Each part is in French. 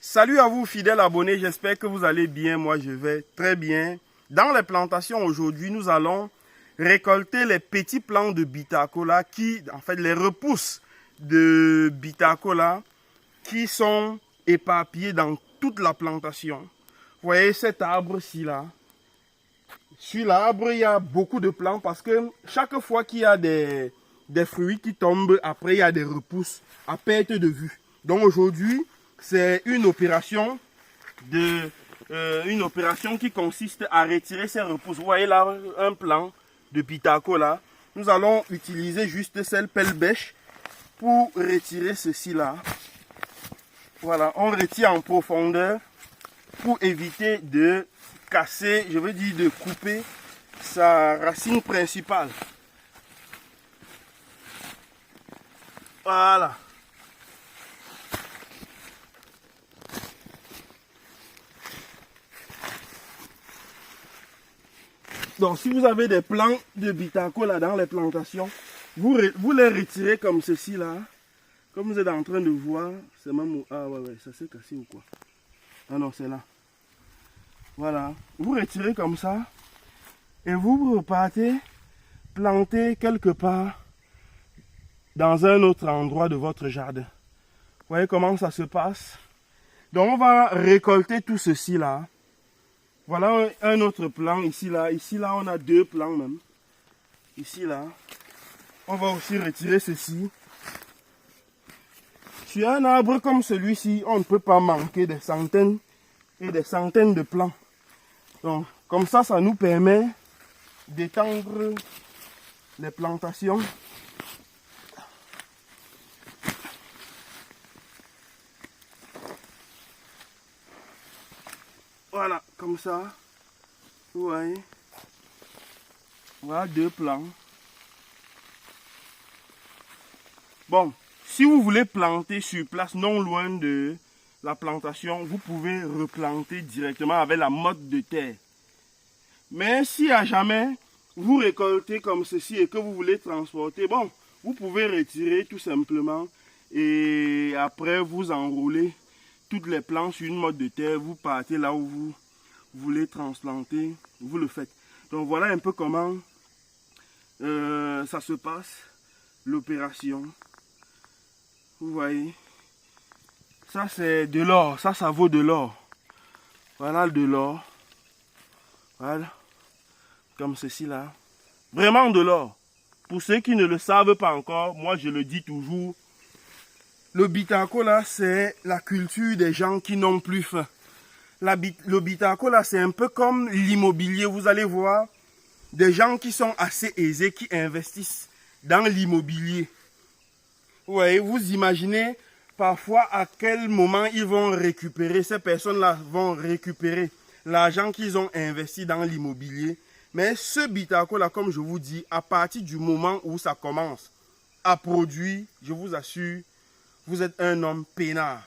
Salut à vous fidèles abonnés, j'espère que vous allez bien, moi je vais très bien. Dans les plantations aujourd'hui, nous allons récolter les petits plants de Bitacola qui, en fait les repousses de Bitacola qui sont éparpillés dans toute la plantation. Vous voyez cet arbre-ci là. Sur l'arbre, il y a beaucoup de plants parce que chaque fois qu'il y a des fruits qui tombent, après il y a des repousses à perte de vue. Donc aujourd'hui, c'est une opération qui consiste à retirer ces repousses. Vous voyez là un plant de Bitacola. Nous allons utiliser juste cette pelle-bêche pour retirer ceci là. Voilà, on retire en profondeur pour éviter de casser, je veux dire de couper sa racine principale. Voilà. Donc si vous avez des plants de Bitacola dans les plantations, vous les retirez comme ceci là. Comme vous êtes en train de voir, c'est même... Ah ouais, ça s'est cassé ou quoi? Ah non, c'est là. Voilà. Vous retirez comme ça. Et vous repartez planter quelque part dans un autre endroit de votre jardin. Vous voyez comment ça se passe? Donc on va récolter tout ceci là. Voilà un autre plant ici là. Ici là on a deux plants même. Ici là. On va aussi retirer ceci. Sur un arbre comme celui-ci, on ne peut pas manquer des centaines et des centaines de plants. Donc comme ça nous permet d'étendre les plantations. Voilà, comme ça. Vous voyez. Voilà deux plants. Bon, si vous voulez planter sur place, non loin de la plantation, vous pouvez replanter directement avec la motte de terre. Mais si à jamais vous récoltez comme ceci et que vous voulez transporter, bon, vous pouvez retirer tout simplement et après vous enrouler toutes les planches sur une motte de terre, vous partez là où vous voulez transplanter, vous le faites. Donc voilà un peu comment ça se passe, l'opération. Vous voyez, ça c'est de l'or, ça vaut de l'or. Voilà de l'or. Voilà, comme ceci là. Vraiment de l'or. Pour ceux qui ne le savent pas encore, moi je le dis toujours, le Bitacola c'est la culture des gens qui n'ont plus faim. Le Bitacola c'est un peu comme l'immobilier. Vous allez voir des gens qui sont assez aisés qui investissent dans l'immobilier. Vous voyez, vous imaginez parfois à quel moment ils vont récupérer, ces personnes-là vont récupérer l'argent qu'ils ont investi dans l'immobilier. Mais ce Bitacola, comme je vous dis, à partir du moment où ça commence à produire, je vous assure, vous êtes un homme peinard.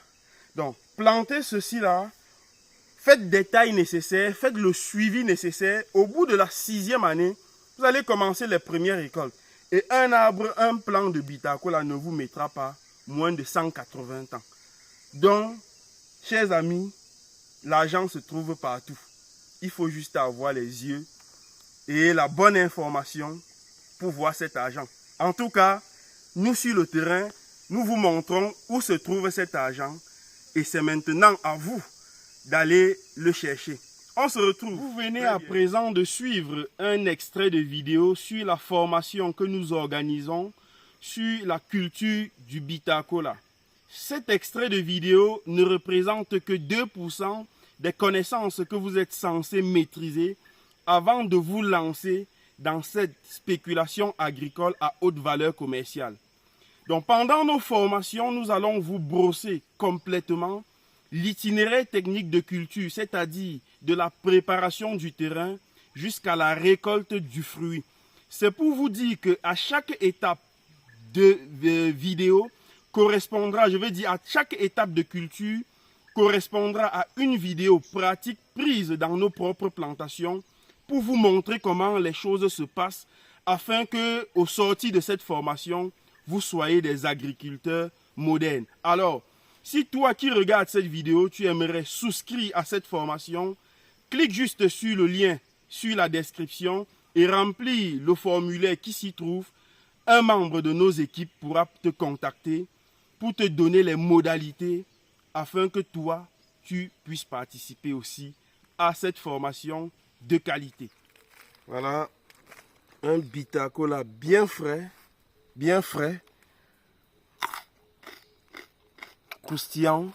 Donc, plantez ceci là, faites des tailles nécessaires, faites le suivi nécessaire. Au bout de la 6e année, vous allez commencer les premières récoltes. Et un arbre, un plant de Bitacola ne vous mettra pas moins de 180 ans. Donc, chers amis, l'argent se trouve partout. Il faut juste avoir les yeux et la bonne information pour voir cet argent. En tout cas, nous sur le terrain, nous vous montrons où se trouve cet argent. Et c'est maintenant à vous d'aller le chercher. On se retrouve. Vous venez à présent de suivre un extrait de vidéo sur la formation que nous organisons sur la culture du Bitacola. Cet extrait de vidéo ne représente que 2% des connaissances que vous êtes censé maîtriser avant de vous lancer dans cette spéculation agricole à haute valeur commerciale. Donc pendant nos formations, nous allons vous brosser complètement l'itinéraire technique de culture, c'est-à-dire de la préparation du terrain jusqu'à la récolte du fruit. C'est pour vous dire qu'à chaque étape de vidéo correspondra, je veux dire à chaque étape de culture, correspondra à une vidéo pratique prise dans nos propres plantations pour vous montrer comment les choses se passent afin que, au sortir de cette formation, vous soyez des agriculteurs modernes. Alors, Si toi qui regardes cette vidéo, tu aimerais souscrire à cette formation, clique juste sur le lien sur la description et remplis le formulaire qui s'y trouve. Un membre de nos équipes pourra te contacter pour te donner les modalités afin que toi, tu puisses participer aussi à cette formation de qualité. Voilà, un Bitacola bien frais, croustillant.